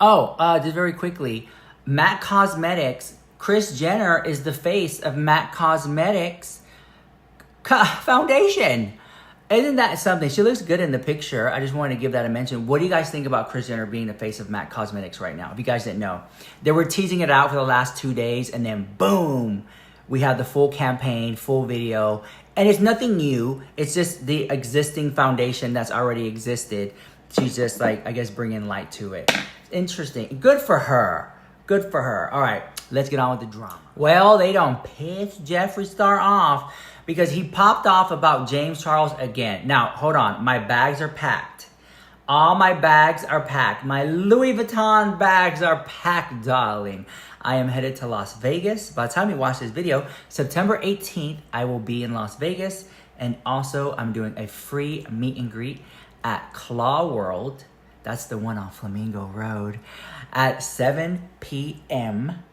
Just very quickly, MAC Cosmetics, Kris Jenner is the face of MAC Cosmetics foundation. Isn't that something? She looks good in the picture. I just wanted to give that a mention. What do you guys think about Kris Jenner being the face of MAC Cosmetics right now? If you guys didn't know, they were teasing it out for the last 2 days, and then boom, we had the full campaign, full video. And it's nothing new. It's just the existing foundation that's already existed. She's just like, I guess, bringing light to it. Interesting. Good for her. Good for her. All right, let's get on with the drama. Well, they don't piss Jeffree Star off because he popped off about James Charles again. Now, hold on. My bags are packed. All my bags are packed. My Louis Vuitton bags are packed, darling. I am headed to Las Vegas. By the time you watch this video, September 18th, I will be in Las Vegas. And also, I'm doing a free meet and greet at Claw World. That's the one on Flamingo Road at 7 p.m.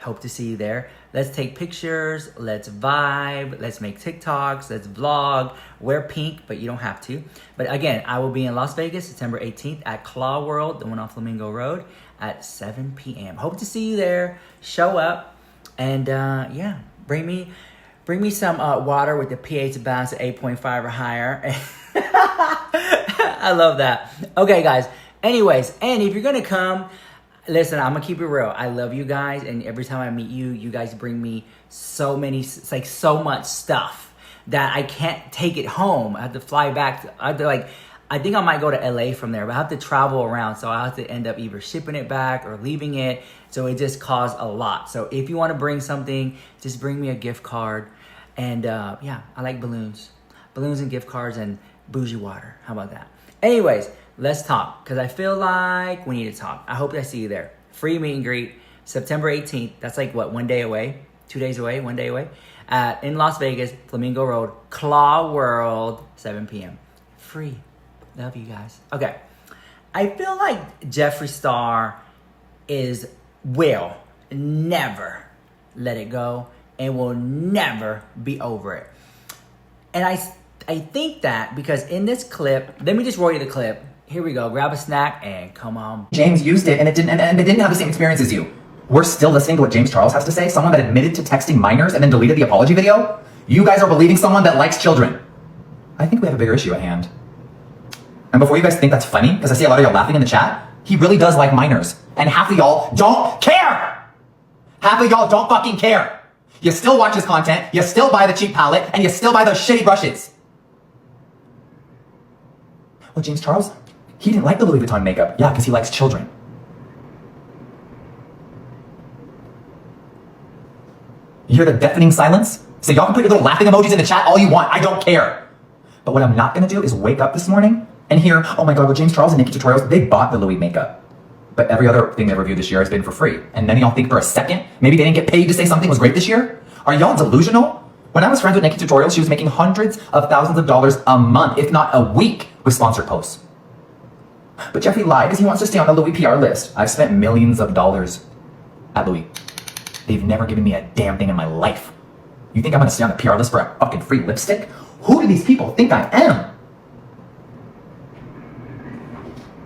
Hope to see you there. Let's take pictures. Let's vibe. Let's make TikToks. Let's vlog. Wear pink, but you don't have to. But again, I will be in Las Vegas September 18th at Claw World, the one on Flamingo Road at 7 p.m. Hope to see you there. Show up. And yeah, bring me some water with the pH balance at 8.5 or higher. I love that. Okay, guys. Anyways, and if you're going to come, listen, I'm going to keep it real. I love you guys. And every time I meet you, you guys bring me so much stuff that I can't take it home. I have to fly back. I think I might go to LA from there, but I have to travel around. So I have to end up either shipping it back or leaving it. So it just costs a lot. So if you want to bring something, just bring me a gift card. And yeah, I like balloons. Balloons and gift cards and bougie water. How about that? Anyways, let's talk because I feel like we need to talk. I hope I see you there. Free meet and greet, September 18th. That's like what, 1 day away? 2 days away? 1 day away? In Las Vegas, Flamingo Road, Claw World, 7 p.m. Free. Love you guys. Okay. I feel like Jeffree Star will never let it go and will never be over it. And I think that because in this clip, let me just roll you the clip. Here we go. Grab a snack and come on. James used it and it didn't have the same experience as you. We're still listening to what James Charles has to say. Someone that admitted to texting minors and then deleted the apology video. You guys are believing someone that likes children. I think we have a bigger issue at hand. And before you guys think that's funny, because I see a lot of y'all laughing in the chat, he really does like minors. And half of y'all don't care. Half of y'all don't fucking care. You still watch his content, you still buy the cheap palette, and you still buy those shitty brushes. Well, James Charles, he didn't like the Louis Vuitton makeup. Yeah, because he likes children. You hear the deafening silence? So y'all can put your little laughing emojis in the chat all you want. I don't care. But what I'm not going to do is wake up this morning and hear, oh my God, well, James Charles and Nikki Tutorials, they bought the Louis makeup. But every other thing they reviewed this year has been for free. And then y'all think for a second, maybe they didn't get paid to say something was great this year? Are y'all delusional? When I was friends with Nikki Tutorials, she was making hundreds of thousands of dollars a month, if not a week, with sponsored posts. But Jeffree lied because he wants to stay on the Louis PR list. I've spent millions of dollars at Louis. They've never given me a damn thing in my life. You think I'm going to stay on the PR list for a fucking free lipstick? Who do these people think I am?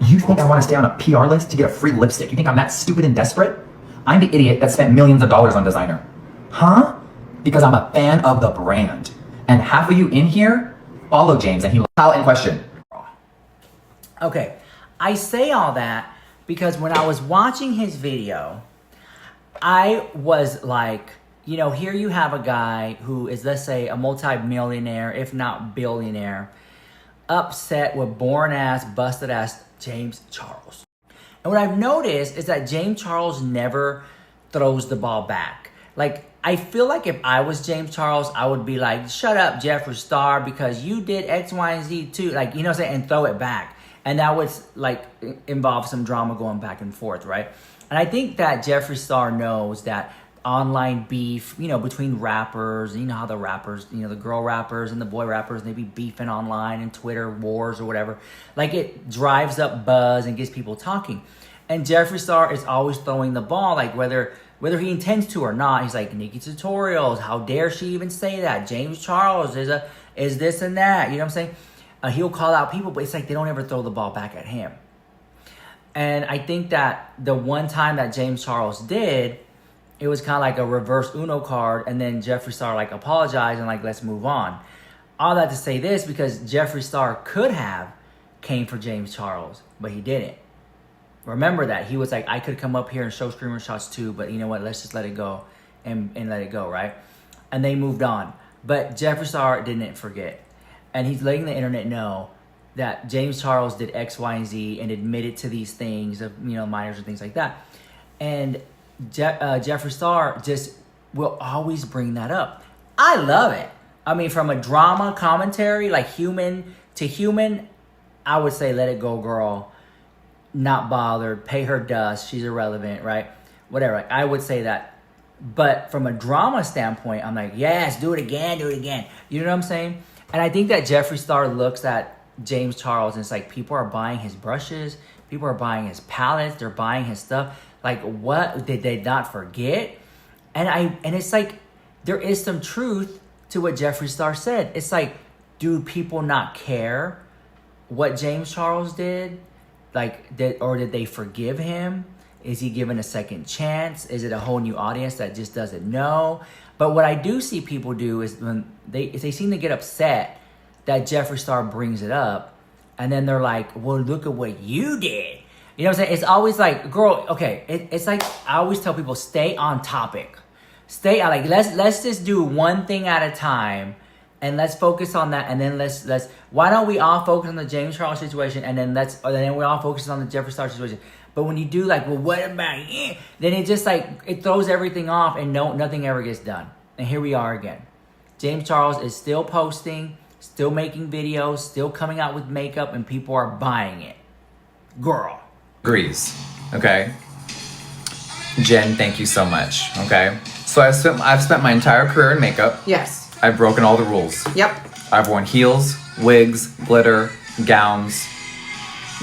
You think I want to stay on a PR list to get a free lipstick? You think I'm that stupid and desperate? I'm the idiot that spent millions of dollars on designer. Huh? Because I'm a fan of the brand. And half of you in here follow James and he out in question. Okay, I say all that because when I was watching his video, I was like, you know, here you have a guy who is, let's say, a multi-millionaire, if not billionaire, upset with born-ass, busted-ass James Charles. And what I've noticed is that James Charles never throws the ball back. Like, I feel like if I was James Charles, I would be like, shut up, Jeffree Star, because you did X, Y, and Z too. Like, you know what I'm saying? And throw it back. And that would, like, involve some drama going back and forth, right? And I think that Jeffree Star knows that online beef, you know, between rappers, you know how the rappers, you know, the girl rappers and the boy rappers, they be beefing online and Twitter wars or whatever. Like, it drives up buzz and gets people talking. And Jeffree Star is always throwing the ball, like whether he intends to or not. He's like, Nikki Tutorials, how dare she even say that? James Charles is this and that. You know what I'm saying? He'll call out people, but it's like they don't ever throw the ball back at him. And I think that the one time that James Charles did, it was kind of like a reverse Uno card, and then Jeffree Star like apologized and like, let's move on. All that to say this, because Jeffree Star could have came for James Charles, but he didn't. Remember that. He was like, I could come up here and show screamer shots too, but you know what? Let's just let it go and let it go, right? And they moved on. But Jeffree Star didn't forget. And he's letting the internet know that James Charles did X, Y, and Z and admitted to these things of, you know, minors and things like that. And Jeffree Star just will always bring that up. I love it. I mean, from a drama commentary, like human to human, I would say let it go, girl. Not bothered. Pay her dust. She's irrelevant, right? Whatever. Like, I would say that. But from a drama standpoint, I'm like, yes, do it again, do it again. You know what I'm saying? And I think that Jeffree Star looks at James Charles and it's like, people are buying his brushes. People are buying his palettes. They're buying his stuff. Like, what? Did they not forget? And it's like, there is some truth to what Jeffree Star said. It's like, do people not care what James Charles did? Like, did they forgive him? Is he given a second chance? Is it a whole new audience that just doesn't know? But what I do see people do is when they seem to get upset that Jeffree Star brings it up, and then they're like, well, look at what you did. You know what I'm saying? It's always like, girl, okay. It's like, I always tell people, stay on topic. Stay on, like, let's just do one thing at a time, and let's focus on that, and then let's why don't we all focus on the James Charles situation, and then we all focus on the Jeffree Star situation. But when you do like, well, what about you? Then it just like, it throws everything off, and nothing ever gets done. And here we are again. James Charles is still posting, still making videos, still coming out with makeup, and people are buying it. Girl. Agrees. Okay. Jen, thank you so much. Okay. So I've spent my entire career in makeup. Yes. I've broken all the rules. Yep. I've worn heels, wigs, glitter, gowns,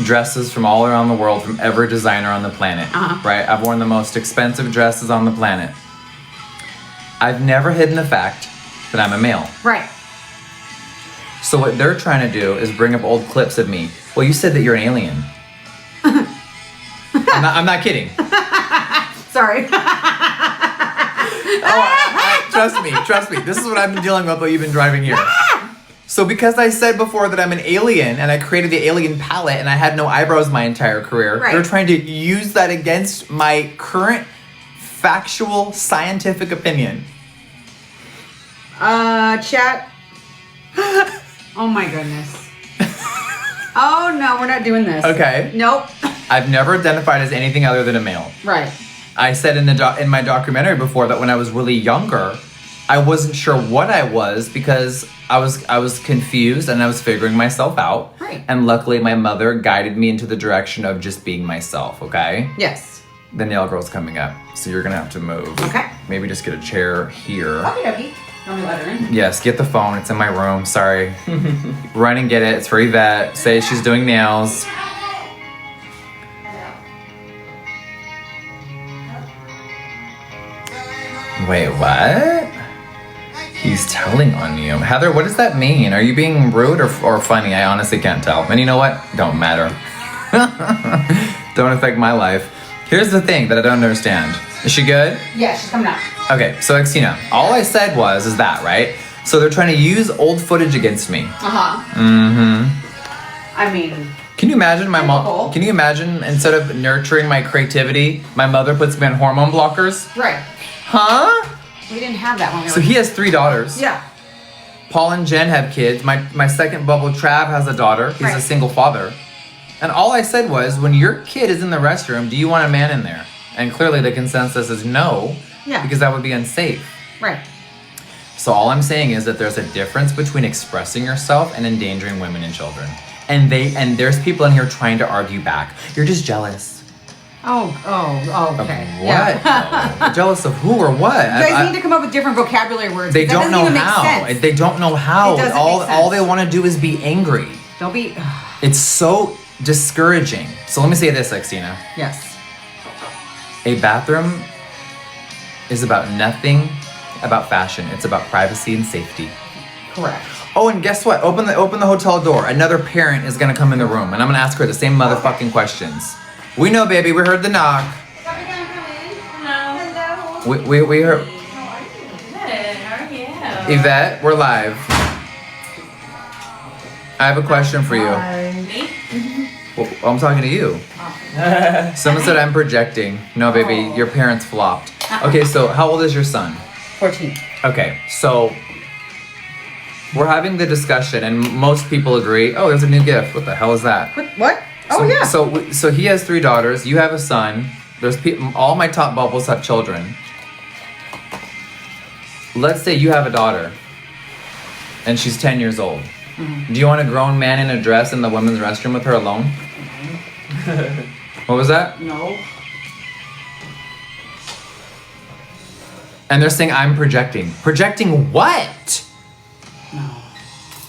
dresses from all around the world, from every designer on the planet. Right? I've worn the most expensive dresses on the planet. I've never hidden the fact that I'm a male. Right. So what they're trying to do is bring up old clips of me. Well, you said that you're an alien. I'm not kidding. Sorry. Trust me. This is what I've been dealing with while you've been driving here. So because I said before that I'm an alien and I created the alien palette and I had no eyebrows my entire career, right. They're trying to use that against my current factual scientific opinion. Chat. Oh my goodness. Oh no, we're not doing this. Okay. Nope. I've never identified as anything other than a male. Right. I said in my documentary before that when I was really younger, I wasn't sure what I was because I was confused and I was figuring myself out. Right. And luckily my mother guided me into the direction of just being myself, okay? Yes. The nail girl's coming up, so you're gonna have to move. Okay. Maybe just get a chair here. Okay. Let me let her in. Yes, get the phone. It's in my room. Sorry. Run and get it. It's for Yvette. Say she's doing nails. Wait, what? He's telling on you. Heather, what does that mean? Are you being rude or funny? I honestly can't tell. And you know what? Don't matter. Don't affect my life. Here's the thing that I don't understand. Is she good? Yeah, she's coming up. Okay, so Xena, all I said is that, right? So they're trying to use old footage against me. I mean, can you imagine my mom? typical. Can you imagine instead of nurturing my creativity, my mother puts me on hormone blockers? right. Huh? We didn't have that when we were. So he has 3 daughters. Yeah. Paul and Jen have kids. My second bubble, Trav, has a daughter. He's a Right. single father. And all I said was, when your kid is in the restroom, do you want a man in there? And clearly the consensus is no. Yeah. Because that would be unsafe. Right. So all I'm saying is that there's a difference between expressing yourself and endangering women and children. And there's people in here trying to argue back. You're just jealous. Oh, Of okay. what? Yeah. though? Jealous of who or what? You guys need to come up with different vocabulary words. They that don't doesn't know even make how. sense. They don't know how. It doesn't all make all sense. they want to do is be angry. Don't be. It's so discouraging. So let me say this, Xena. Yes. A bathroom is about nothing about fashion. It's about privacy and safety. Correct. Oh, and guess what? Open the hotel door. Another parent is gonna come in the room, and I'm gonna ask her the same motherfucking questions. We know, baby. We heard the knock. Hello. We heard. How are you? Good. How are you? Yvette, we're live. I have a question for you. Me? Well, I'm talking to you. Someone said I'm projecting. No, baby, your parents flopped. Okay, so how old is your son? 14. Okay, so we're having the discussion, and most people agree. Oh, there's a new gift. What the hell is that? What? Oh, So, yeah. So he has 3 daughters. You have a son. There's all my top bubbles have children. Let's say you have a daughter, and she's 10 years old. Mm-hmm. Do you want a grown man in a dress in the women's restroom with her alone? What was that? No. And they're saying I'm projecting. Projecting what? No.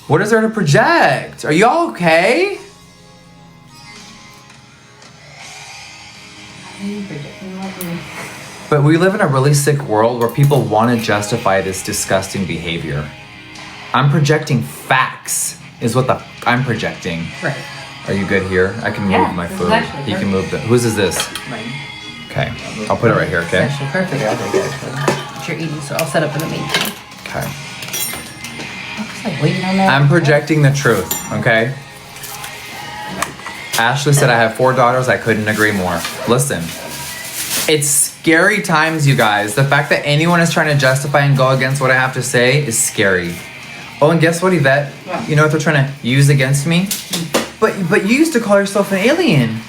What is there to project? Are you all okay? But we live in a really sick world where people want to justify this disgusting behavior. I'm projecting facts is what I'm projecting. Right. Are you good here? I can move Yeah, my this food. is actually You can move the. Whose is this? Right. Okay. I'll put it right here, It's okay? actually perfect. What you're eating, so I'll set up in the meantime. Okay. I was like waiting on that. I'm projecting the truth, okay? Ashley said I have 4 daughters. I couldn't agree more. Listen, it's scary times, you guys. The fact that anyone is trying to justify and go against what I have to say is scary. Oh, and guess what, Yvette? What? You know what they're trying to use against me? But you used to call yourself an alien.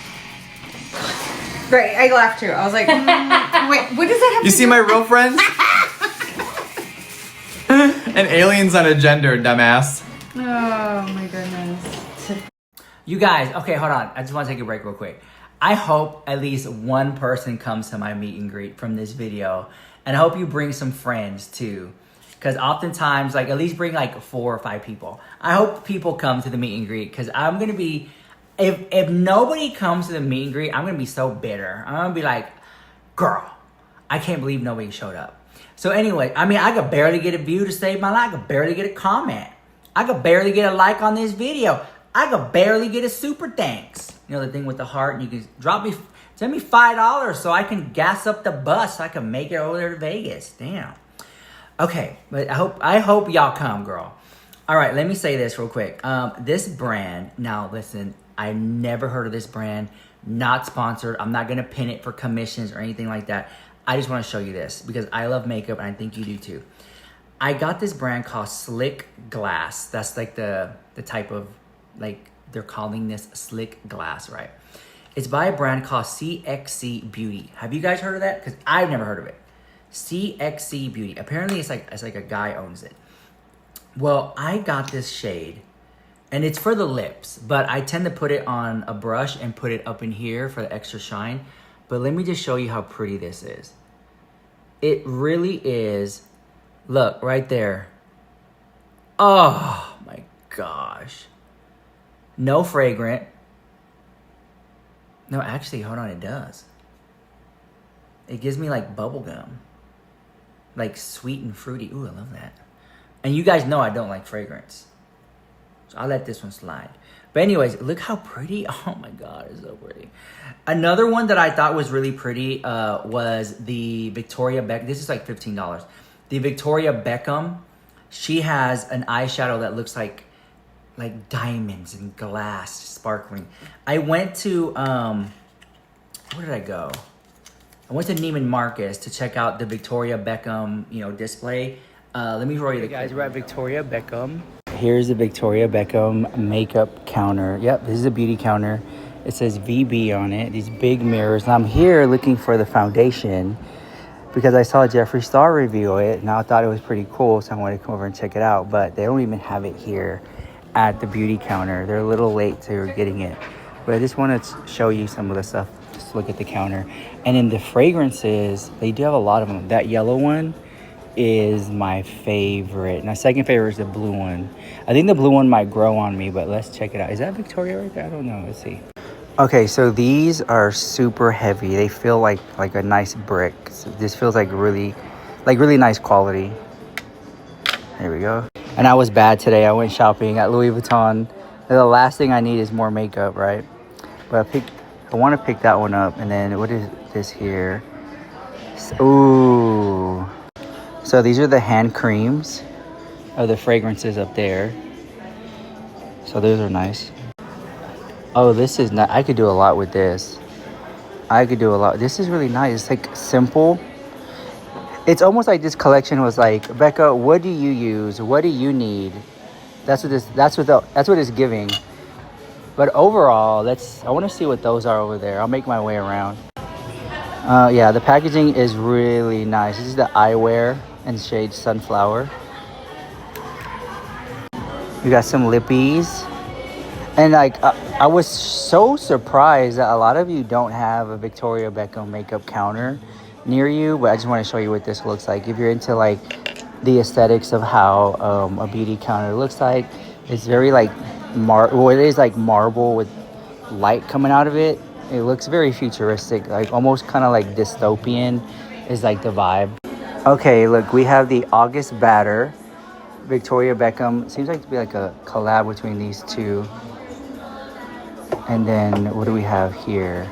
Right, I laughed too. I was like, wait, what does that have You to see do? my real friends? An alien's not a gender, dumbass. Oh my goodness. You guys, okay, hold on. I just want to take a break real quick. I hope at least one person comes to my meet and greet from this video. And I hope you bring some friends too. Because oftentimes, like, at least bring like 4 or 5 people. I hope people come to the meet and greet. Because I'm going to be, if nobody comes to the meet and greet, I'm going to be so bitter. I'm going to be like, girl, I can't believe nobody showed up. So anyway, I mean, I could barely get a view to save my life. I could barely get a comment. I could barely get a like on this video. I could barely get a super thanks. You know, the thing with the heart, and you can send me $5 so I can gas up the bus so I can make it over there to Vegas. Damn. Okay, but I hope y'all come, girl. All right, let me say this real quick. This brand, now listen, I never heard of this brand, not sponsored. I'm not gonna pin it for commissions or anything like that. I just wanna show you this because I love makeup and I think you do too. I got this brand called Slick Glass. That's like the type of, like, they're calling this Slick Glass, right? It's by a brand called CXC Beauty. Have you guys heard of that? Because I've never heard of it. CXC Beauty. Apparently it's like a guy owns it. Well, I got this shade and it's for the lips, but I tend to put it on a brush and put it up in here for the extra shine. But let me just show you how pretty this is. It really is. Look right there. Oh my gosh. No fragrant. No, actually, hold on, it does. It gives me like bubble gum. Like sweet and fruity. Ooh, I love that. And you guys know I don't like fragrance. So I'll let this one slide. But anyways, look how pretty. Oh my God, it's so pretty. Another one that I thought was really pretty was the Victoria Beckham. This is like $15. The Victoria Beckham. She has an eyeshadow that looks like diamonds and glass sparkling. I went to, where did I go? I went to Neiman Marcus to check out the Victoria Beckham, display. Let me roll you the guys. We're at Victoria Beckham. Here's the Victoria Beckham makeup counter. Yep, this is a beauty counter. It says VB on it. These big mirrors. And I'm here looking for the foundation because I saw Jeffree Star review it, and I thought it was pretty cool, so I wanted to come over and check it out. But they don't even have it here at the beauty counter. They're a little late to getting it. But I just want to show you some of the stuff. Just look at the counter. And then the fragrances, they do have a lot of them. That yellow one is my favorite. My second favorite is the blue one. I think the blue one might grow on me, but let's check it out. Is that Victoria right there? I don't know. Let's see. Okay, so these are super heavy. They feel like a nice brick. So this feels like really nice quality. There we go. And I was bad today. I went shopping at Louis Vuitton. The last thing I need is more makeup, right? But I want to pick that one up. And then what is this here? Ooh. So these are the hand creams of the fragrances up there. So those are nice. Oh, this is not. I could do a lot with this. I could do a lot. This is really nice. It's like simple. It's almost like this collection was like, Becca, what do you use? What do you need? That's what it's giving. But overall, I want to see what those are over there. I'll make my way around. Yeah, the packaging is really nice. This is the eyewear in shade Sunflower. You got some lippies. And like, I was so surprised that a lot of you don't have a Victoria Beckham makeup counter near you, but I just want to show you what this looks like. If you're into like the aesthetics of how a beauty counter looks like, it's very like, it is like marble with light coming out of it. It looks very futuristic, like almost kind of like dystopian is like the vibe. Okay, look, we have the August Batter, Victoria Beckham. Seems like to be like a collab between these two. And then what do we have here?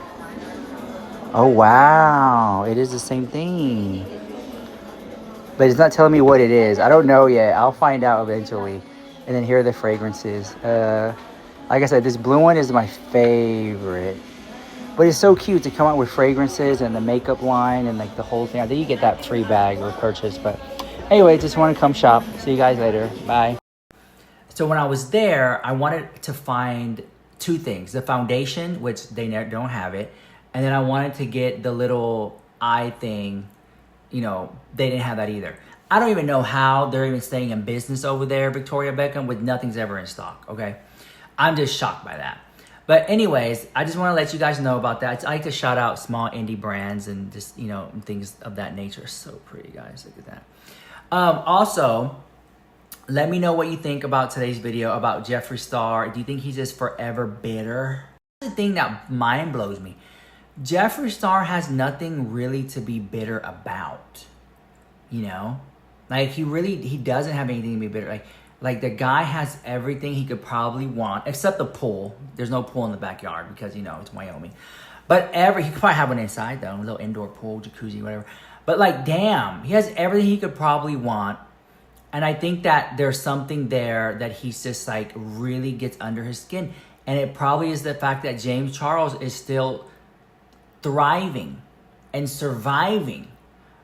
Oh, wow. It is the same thing. But it's not telling me what it is. I don't know yet. I'll find out eventually. And then here are the fragrances. Like I said, this blue one is my favorite. But it's so cute to come out with fragrances and the makeup line and like the whole thing. I think you get that free bag or purchase. But anyway, just want to come shop. See you guys later. Bye. So when I was there, I wanted to find two things. The foundation, which they don't have it. And then I wanted to get the little eye thing. You know, they didn't have that either. I don't even know how they're even staying in business over there, Victoria Beckham, with nothing's ever in stock, okay? I'm just shocked by that. But anyways, I just want to let you guys know about that. I like to shout out small indie brands and just, you know, things of that nature. So pretty, guys. Look at that. Also, let me know what you think about today's video about Jeffree Star. Do you think he's just forever bitter? The thing that mind blows me. Jeffree Star has nothing really to be bitter about. You know? Like, he doesn't have anything to be bitter. Like the guy has everything he could probably want, except the pool. There's no pool in the backyard because, you know, it's Wyoming. But he could probably have one inside, though. A little indoor pool, jacuzzi, whatever. But, like, damn. He has everything he could probably want. And I think that there's something there that he's just, like, really gets under his skin. And it probably is the fact that James Charles is still thriving and surviving,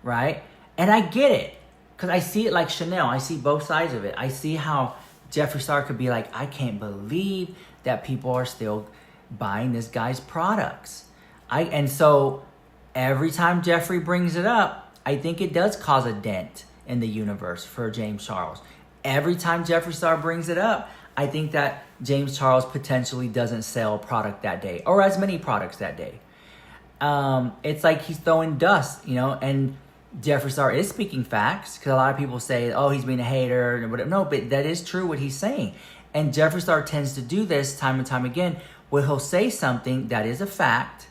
right? And I get it. Because I see it like Chanel. I see both sides of it. I see how Jeffree Star could be like, I can't believe that people are still buying this guy's products. And so every time Jeffree brings it up, I think it does cause a dent in the universe for James Charles. Every time Jeffree Star brings it up, I think that James Charles potentially doesn't sell a product that day or as many products that day. It's like he's throwing dust, you know, and Jeffree Star is speaking facts because a lot of people say, oh, he's being a hater and whatever. No, but that is true what he's saying. And Jeffree Star tends to do this time and time again where he'll say something that is a fact.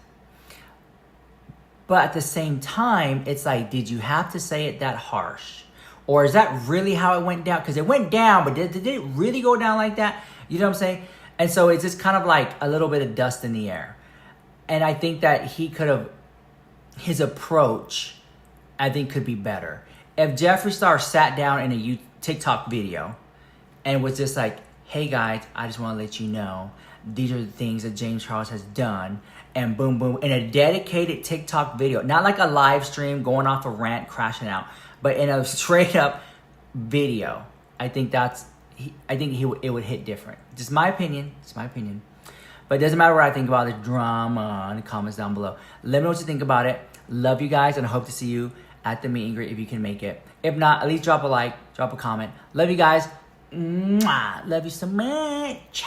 But at the same time, it's like, did you have to say it that harsh? Or is that really how it went down? Because it went down, but did it really go down like that? You know what I'm saying? And so it's just kind of like a little bit of dust in the air. And I think that his approach, I think, could be better. If Jeffree Star sat down in a TikTok video and was just like, hey guys, I just want to let you know, these are the things that James Charles has done, and boom, boom, in a dedicated TikTok video, not like a live stream going off a rant, crashing out, but in a straight up video, I think it would hit different. Just my opinion. It's my opinion. But it doesn't matter what I think about the drama in the comments down below. Let me know what you think about it. Love you guys, and I hope to see you at the meet and greet if you can make it. If not, at least drop a like, drop a comment. Love you guys. Mwah. Love you so much.